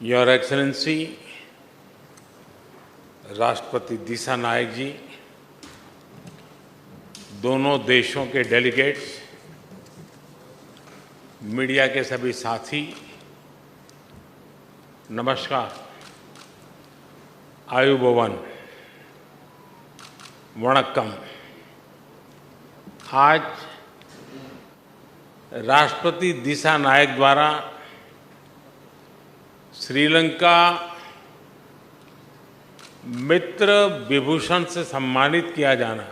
Your excellency राष्ट्रपति दिशा नायक जी, दोनों देशों के डेलीगेट्स, मीडिया के सभी साथी, नमस्कार, आयुबोवन, वणक्कम। आज राष्ट्रपति दिशा नायक द्वारा श्रीलंका मित्र विभूषण से सम्मानित किया जाना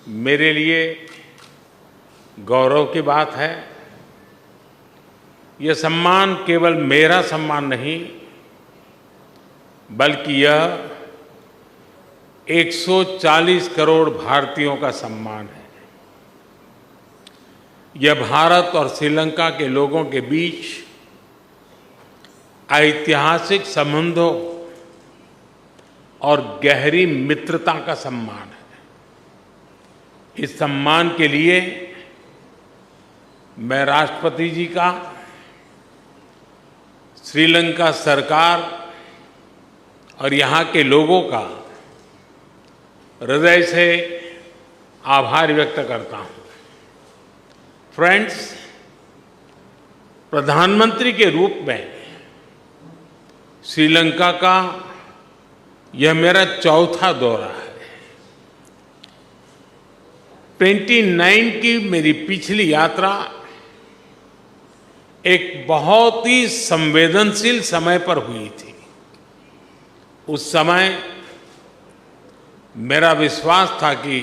मेरे लिए गौरव की बात है। यह सम्मान केवल मेरा सम्मान नहीं, बल्कि यह 140 करोड़ भारतीयों का सम्मान है। यह भारत और श्रीलंका के लोगों के बीच ऐतिहासिक संबंधों और गहरी मित्रता का सम्मान है। इस सम्मान के लिए मैं राष्ट्रपति जी का, श्रीलंका सरकार और यहाँ के लोगों का हृदय से आभार व्यक्त करता हूँ। फ्रेंड्स, प्रधानमंत्री के रूप में श्रीलंका का यह मेरा चौथा दौरा है। 29 की मेरी पिछली यात्रा एक बहुत ही संवेदनशील समय पर हुई थी। उस समय मेरा विश्वास था कि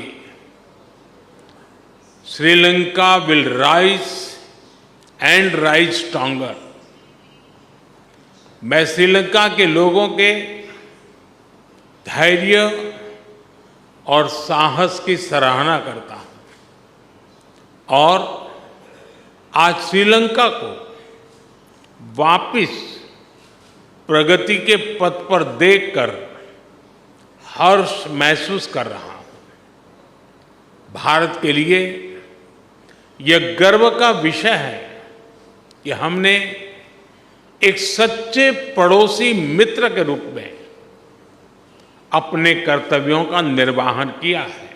Sri Lanka will rise and rise stronger. मैं श्रीलंका के लोगों के धैर्य और साहस की सराहना करता हूं और आज श्रीलंका को वापस प्रगति के पथ पर देखकर हर्ष महसूस कर रहा हूं। भारत के लिए यह गर्व का विषय है कि हमने एक सच्चे पड़ोसी मित्र के रूप में अपने कर्तव्यों का निर्वहन किया है।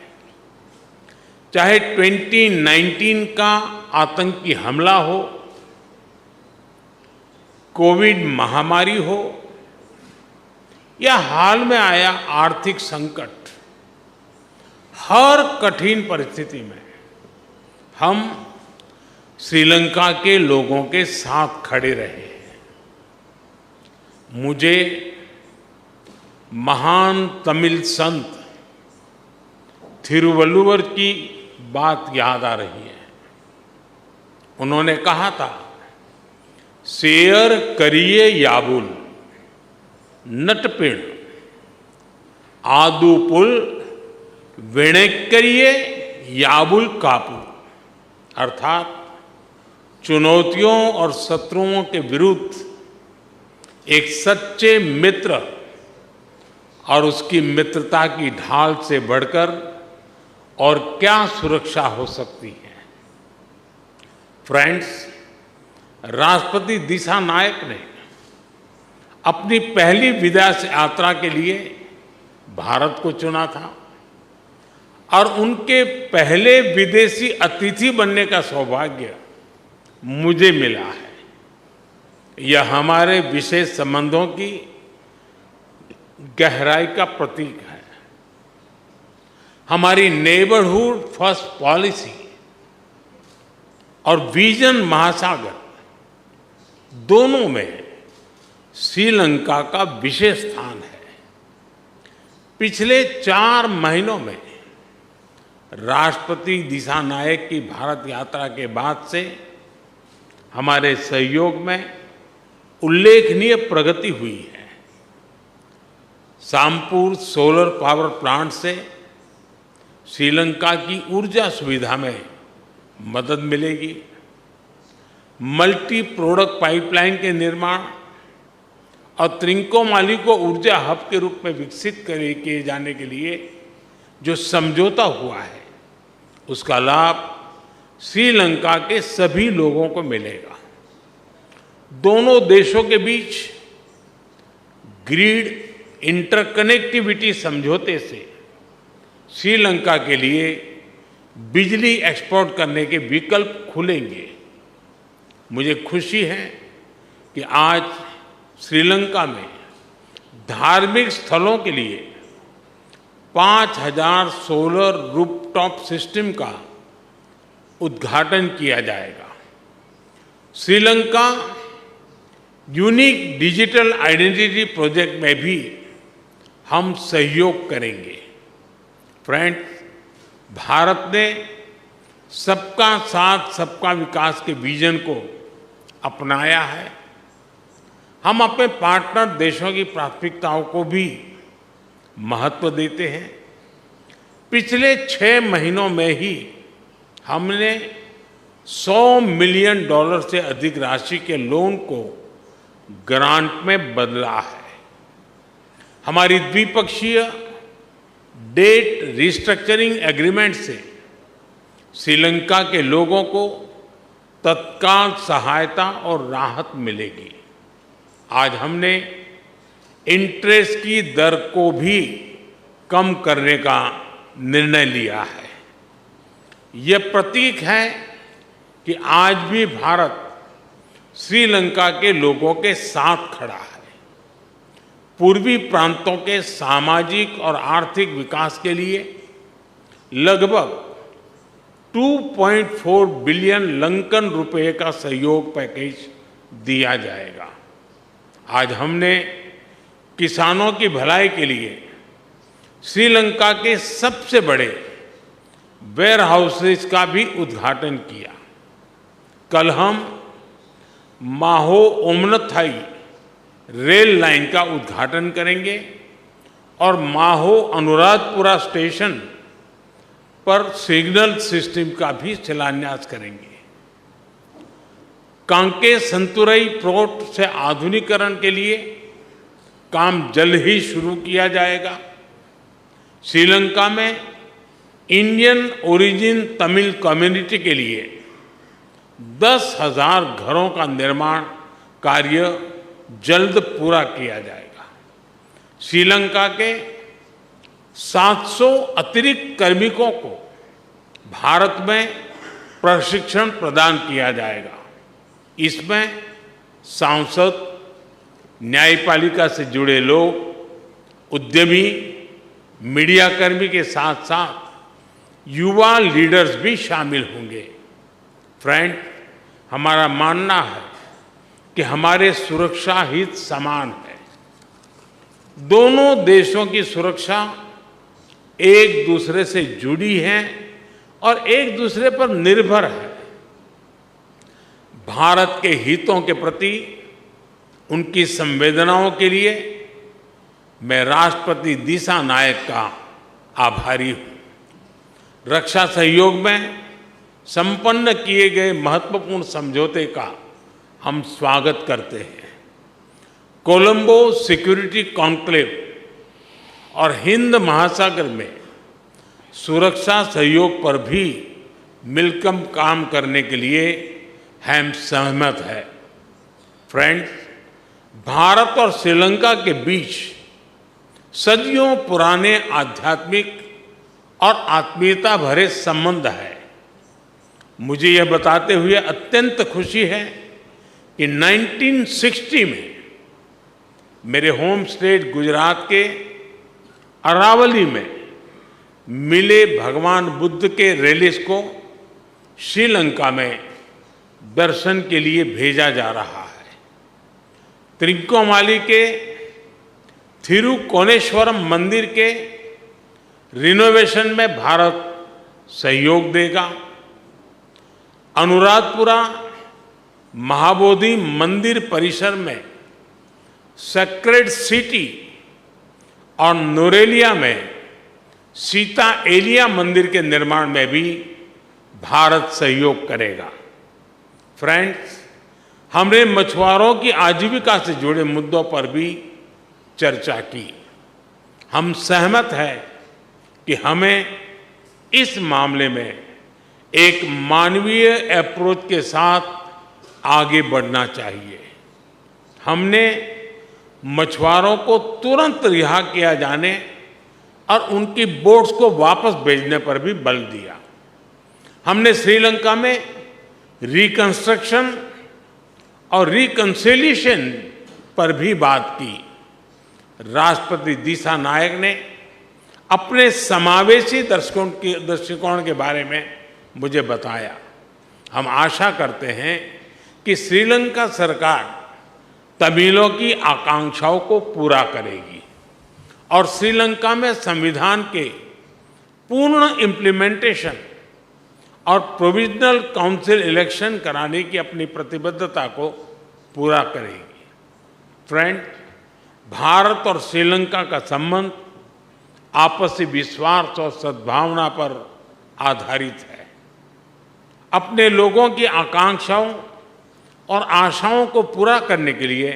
चाहे 2019 का आतंकी हमला हो, कोविड महामारी हो या हाल में आया आर्थिक संकट, हर कठिन परिस्थिति में हम श्रीलंका के लोगों के साथ खड़े रहे। मुझे महान तमिल संत थिरुवल्लुवर की बात याद आ रही है। उन्होंने कहा था, शेयर करिए याबुल नटपिण आदुपुल विणेक्करिए याबुल कापू। अर्थात चुनौतियों और शत्रुओं के विरुद्ध एक सच्चे मित्र और उसकी मित्रता की ढाल से बढ़कर और क्या सुरक्षा हो सकती है। फ्रेंड्स, राष्ट्रपति दिशा नायक ने अपनी पहली विदेश यात्रा के लिए भारत को चुना था और उनके पहले विदेशी अतिथि बनने का सौभाग्य मुझे मिला है। यह हमारे विशेष संबंधों की गहराई का प्रतीक है। हमारी नेबरहुड फर्स्ट पॉलिसी और विजन महासागर दोनों में श्रीलंका का विशेष स्थान है। पिछले 4 महीनों में राष्ट्रपति दिशा नायक की भारत यात्रा के बाद से हमारे सहयोग में उल्लेखनीय प्रगति हुई है। सामपुर सोलर पावर प्लांट से श्रीलंका की ऊर्जा सुविधा में मदद मिलेगी। मल्टी प्रोडक्ट पाइपलाइन के निर्माण और त्रिंकोमाली को ऊर्जा हब के रूप में विकसित किए जाने के लिए जो समझौता हुआ है, उसका लाभ श्रीलंका के सभी लोगों को मिलेगा। दोनों देशों के बीच ग्रिड इंटरकनेक्टिविटी समझौते से श्रीलंका के लिए बिजली एक्सपोर्ट करने के विकल्प खुलेंगे। मुझे खुशी है कि आज श्रीलंका में धार्मिक स्थलों के लिए 5000 सोलर रूफटॉप सिस्टम का उद्घाटन किया जाएगा। Sri Lanka unique digital identity project में भी हम सहयोग करेंगे। फ्रेंड्स, भारत ने सबका साथ सबका विकास के विजन को अपनाया है। हम अपने पार्टनर देशों की प्राथमिकताओं को भी महत्व देते हैं। पिछले 6 महीनों में ही हमने $100 मिलियन से अधिक राशि के लोन को ग्रांट में बदला है। हमारी द्विपक्षीय डेट रिस्ट्रक्चरिंग एग्रीमेंट से श्रीलंका के लोगों को तत्काल सहायता और राहत मिलेगी। आज हमने इंटरेस्ट की दर को भी कम करने का निर्णय लिया है। यह प्रतीक है कि आज भी भारत श्रीलंका के लोगों के साथ खड़ा है। पूर्वी प्रांतों के सामाजिक और आर्थिक विकास के लिए लगभग 2.4 बिलियन लंकन रुपए का सहयोग पैकेज दिया जाएगा। आज हमने किसानों की भलाई के लिए श्रीलंका के सबसे बड़े वेयर हाउसेज का भी उद्घाटन किया। कल हम माहो ओमनथाई रेल लाइन का उद्घाटन करेंगे और माहो अनुराधपुरा स्टेशन पर सिग्नल सिस्टम का भी शिलान्यास करेंगे। कांके संतुरई पोर्ट से आधुनिकीकरण के लिए काम जल्द ही शुरू किया जाएगा। श्रीलंका में इंडियन ओरिजिन तमिल कम्युनिटी के लिए 10,000 घरों का निर्माण कार्य जल्द पूरा किया जाएगा। श्रीलंका के 700 अतिरिक्त कार्मिकों को भारत में प्रशिक्षण प्रदान किया जाएगा। इसमें सांसद, न्यायपालिका से जुड़े लोग, उद्यमी, मीडियाकर्मी के साथ साथ युवा लीडर्स भी शामिल होंगे। फ्रेंड, हमारा मानना है कि हमारे सुरक्षा हित समान है। दोनों देशों की सुरक्षा एक दूसरे से जुड़ी है और एक दूसरे पर निर्भर है। भारत के हितों के प्रति उनकी संवेदनाओं के लिए मैं राष्ट्रपति दिशानायक का आभारी हूं। रक्षा सहयोग में संपन्न किए गए महत्वपूर्ण समझौते का हम स्वागत करते हैं। कोलंबो सिक्योरिटी कॉन्क्लेव और हिंद महासागर में सुरक्षा सहयोग पर भी मिलकर काम करने के लिए हम सहमत हैं। फ्रेंड्स, भारत और श्रीलंका के बीच सदियों पुराने आध्यात्मिक और आत्मीयता भरे संबंध है। मुझे यह बताते हुए अत्यंत खुशी है कि 1960 में मेरे होम स्टेट गुजरात के अरावली में मिले भगवान बुद्ध के रेलिस को श्रीलंका में दर्शन के लिए भेजा जा रहा है। त्रिकोमाली के थिरुकोनेश्वरम मंदिर के रिनोवेशन में भारत सहयोग देगा। अनुराधपुरा महाबोधि मंदिर परिसर में सेक्रेड सिटी और नोरेलिया में सीता एलिया मंदिर के निर्माण में भी भारत सहयोग करेगा। फ्रेंड्स, हमने मछुआरों की आजीविका से जुड़े मुद्दों पर भी चर्चा की। हम सहमत हैं कि हमें इस मामले में एक मानवीय अप्रोच के साथ आगे बढ़ना चाहिए। हमने मछुआरों को तुरंत रिहा किया जाने और उनकी बोट्स को वापस भेजने पर भी बल दिया। हमने श्रीलंका में रिकंस्ट्रक्शन और रिकंसिलिएशन पर भी बात की। राष्ट्रपति दिसानायक ने अपने समावेशी दृष्टिकोण के बारे में मुझे बताया। हम आशा करते हैं कि श्रीलंका सरकार तमिलों की आकांक्षाओं को पूरा करेगी और श्रीलंका में संविधान के पूर्ण इम्प्लीमेंटेशन और प्रोविजनल काउंसिल इलेक्शन कराने की अपनी प्रतिबद्धता को पूरा करेगी। फ्रेंड, भारत और श्रीलंका का संबंध आपसी विश्वास और सद्भावना पर आधारित है। अपने लोगों की आकांक्षाओं और आशाओं को पूरा करने के लिए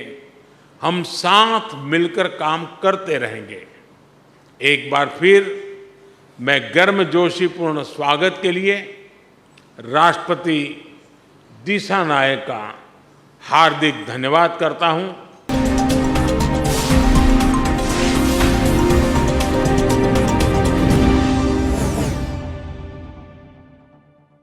हम साथ मिलकर काम करते रहेंगे। एक बार फिर मैं गर्मजोशीपूर्ण स्वागत के लिए राष्ट्रपति दिसानायक का हार्दिक धन्यवाद करता हूं।